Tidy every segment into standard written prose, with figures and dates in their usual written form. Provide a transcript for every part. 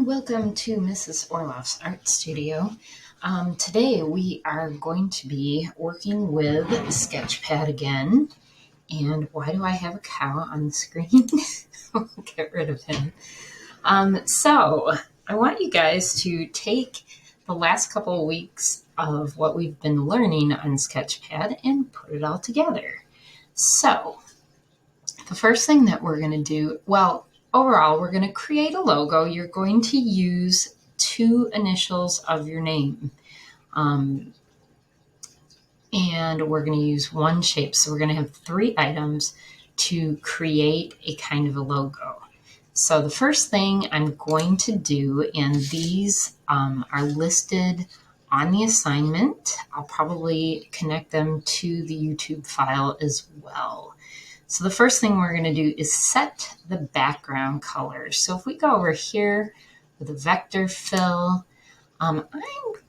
Welcome to Mrs. Orloff's Art Studio. Today we are going to be working with Sketchpad again. And why do I have a cow on the screen? I'll get rid of him. So I want you guys to take the last couple of weeks of what we've been learning on Sketchpad and put it all together. So the first thing that we're going to do, overall, we're going to create a logo. You're going to use two initials of your name. And we're going to use one shape. So we're going to have three items to create a kind of a logo. So the first thing I'm going to do, and these are listed on the assignment. I'll probably connect them to the YouTube file as well. So the first thing we're going to do is set the background color. So if we go over here with a vector fill, I'm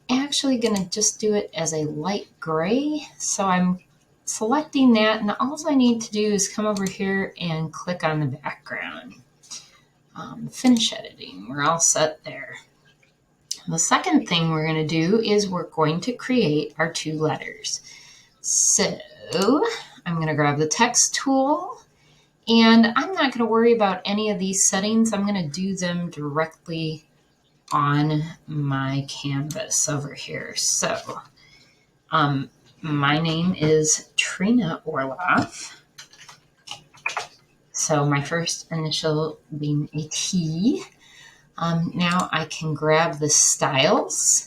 actually going to just do it as a light gray. So I'm selecting that, and all I need to do is come over here and click on the background. Finish editing. We're all set there. The second thing we're going to do is we're going to create our two letters. So I'm going to grab the text tool, and I'm not going to worry about any of these settings. I'm going to do them directly on my canvas over here. So my name is Trina Orloff. So my first initial being a T. Now I can grab the styles,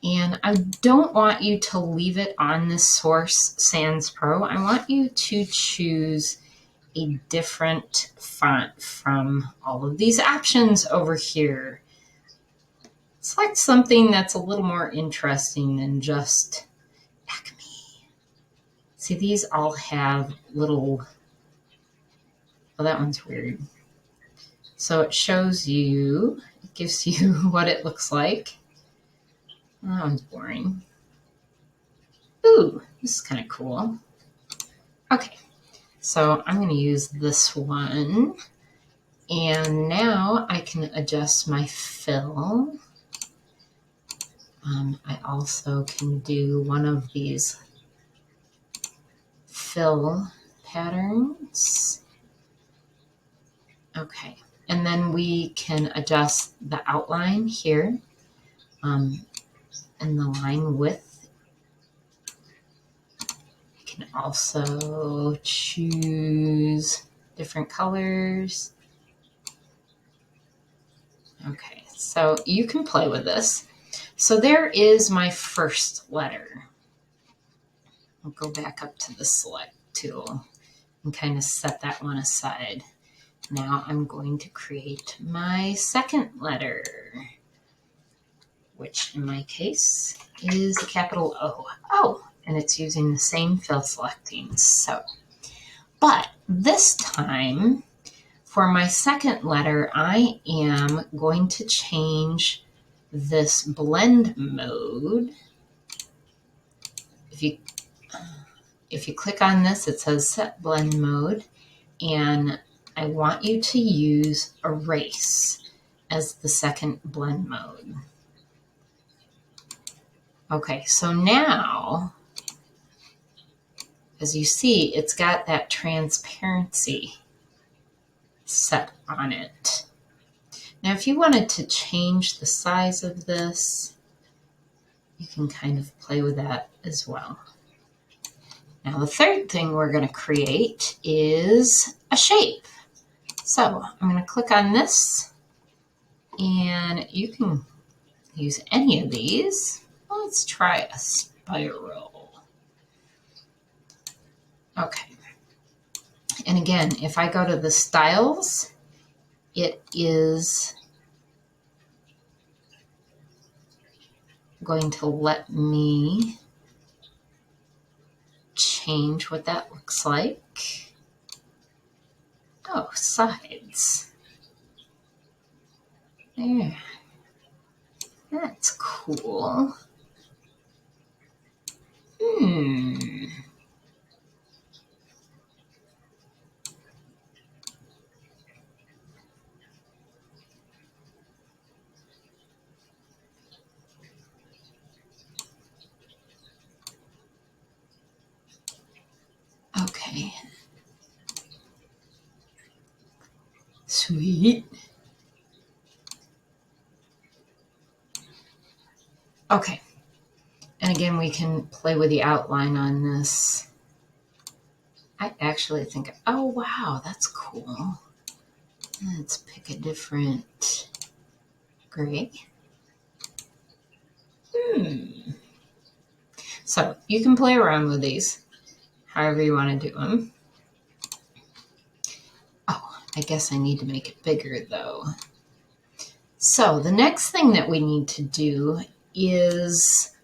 and I don't want you to leave it on the Source Sans Pro. I want you to choose a different font from all of these options over here. Select something that's a little more interesting than just Acme. See, these all have little, oh, that one's weird. So it shows you, it gives you what it looks like. That one's boring. Ooh, this is kind of cool. Okay, so I'm going to use this one. And now I can adjust my fill. I also can do one of these fill patterns. Okay, and then we can adjust the outline here and the line width. You can also choose different colors. Okay, so you can play with this. So there is my first letter. I'll go back up to the select tool and kind of set that one aside. Now I'm going to create my second letter, which in my case is a capital O. Oh, and it's using the same fill selecting. So, but this time for my second letter, I am going to change this blend mode. If you click on this, it says set blend mode, and I want you to use erase as the second blend mode. Okay, so now, as you see, it's got that transparency set on it. Now, if you wanted to change the size of this, you can kind of play with that as well. Now, the third thing we're going to create is a shape. So I'm going to click on this, and you can use any of these. Let's try a spiral. Okay. And again, if I go to the styles, it is going to let me change what that looks like. Oh, sides. There. That's cool. Sweet. Okay. And again, we can play with the outline on this. I actually think, oh wow, that's cool. Let's pick a different gray. So you can play around with these however you want to do them. Oh, I guess I need to make it bigger though. So the next thing that we need to do is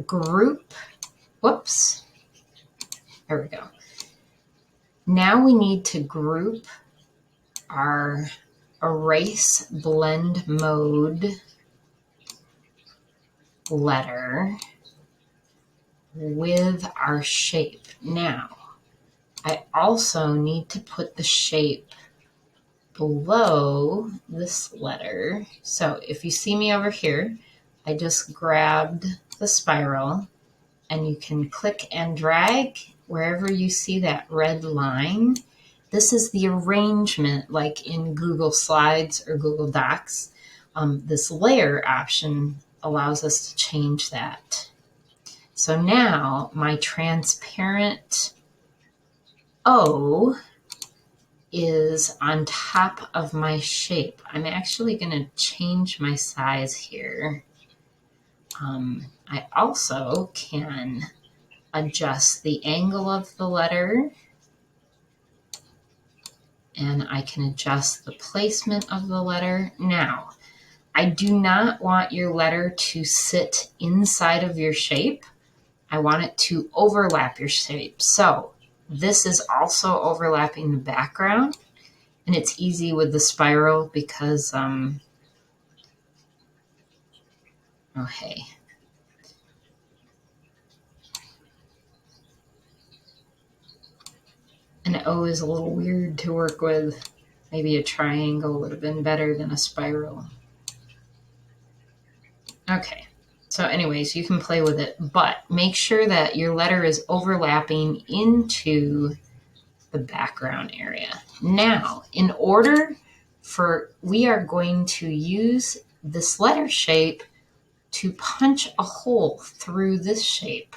group. Whoops. There we go. Now we need to group our erase blend mode letter with our shape. Now, I also need to put the shape below this letter. So if you see me over here, I just grabbed the spiral, and you can click and drag wherever you see that red line. This is the arrangement like in Google Slides or Google Docs. This layer option allows us to change that. So now my transparent O is on top of my shape. I'm actually going to change my size here. I also can adjust the angle of the letter, and I can adjust the placement of the letter. Now, I do not want your letter to sit inside of your shape. I want it to overlap your shape. So this is also overlapping the background, and it's easy with the spiral because, oh hey. An O is a little weird to work with. Maybe a triangle would have been better than a spiral. Okay, so anyways, you can play with it, but make sure that your letter is overlapping into the background area. Now, in order we are going to use this letter shape to punch a hole through this shape.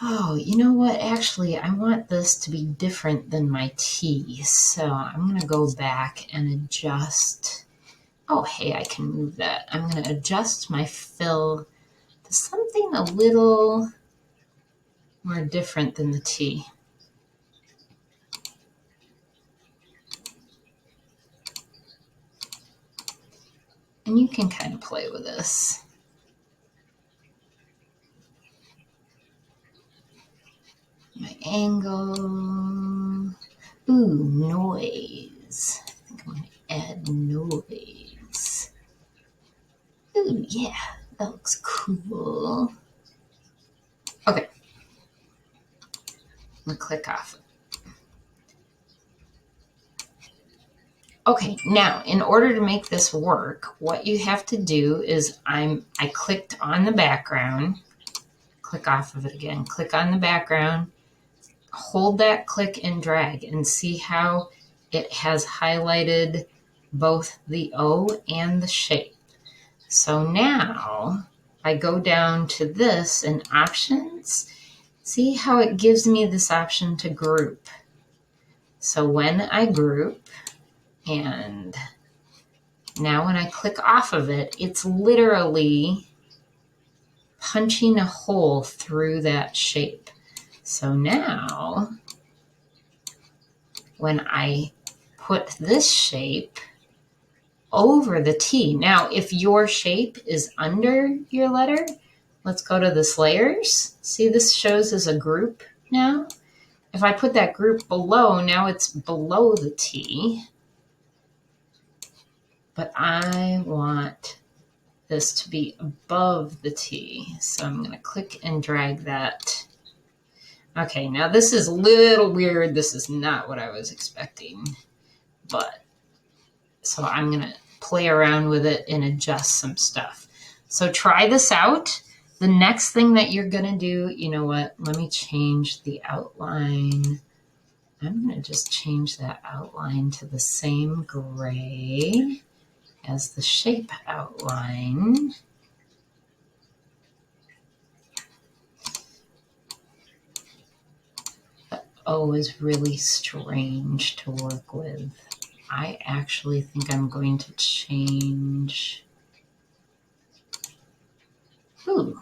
Oh, you know what? Actually, I want this to be different than my T. So I'm going to go back and adjust. Oh, hey, I can move that. I'm going to adjust my fill to something a little more different than the T. And you can kind of play with this. My angle. Ooh, noise. I think I'm going to add noise. Ooh, yeah, that looks cool. Okay. I'm going to click off. Okay, now in order to make this work, what you have to do is I clicked on the background, click off of it again, click on the background, hold that click and drag and see how it has highlighted both the O and the shape. So now I go down to this in options, see how it gives me this option to group. So when I group, and now when I click off of it, it's literally punching a hole through that shape. So now when I put this shape over the T, now if your shape is under your letter, let's go to this layers. See, this shows as a group now. If I put that group below, now it's below the T. But I want this to be above the T. So I'm going to click and drag that. Okay, now this is a little weird. This is not what I was expecting. But, so I'm going to play around with it and adjust some stuff. So try this out. The next thing that you're going to do, you know what? Let me change the outline. I'm going to just change that outline to the same gray as the shape outline. The O is really strange to work with. I actually think I'm going to change. Ooh.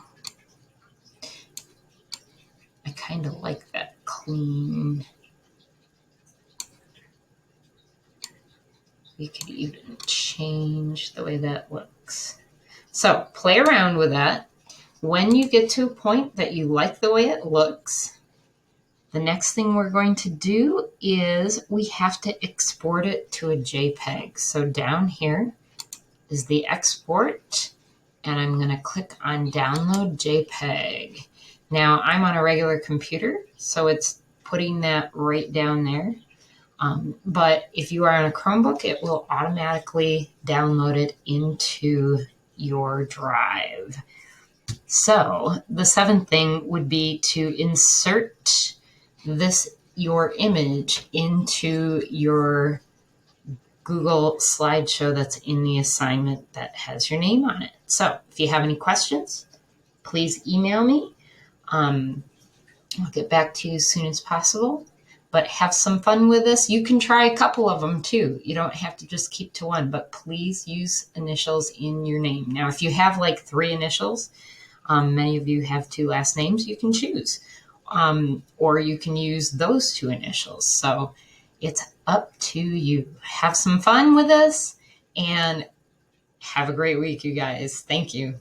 I kind of like that clean. We could even change the way that looks. So play around with that. When you get to a point that you like the way it looks, the next thing we're going to do is we have to export it to a JPEG. So down here is the export, and I'm going to click on download JPEG. Now I'm on a regular computer, so it's putting that right down there. But if you are on a Chromebook, it will automatically download it into your drive. So the seventh thing would be to insert your image into your Google slideshow that's in the assignment that has your name on it. So if you have any questions, please email me. I'll get back to you as soon as possible. But have some fun with this. You can try a couple of them too. You don't have to just keep to one, but please use initials in your name. Now, if you have like 3 initials, many of you have 2 last names, you can choose. Or you can use those 2 initials. So it's up to you. Have some fun with this and have a great week, you guys. Thank you.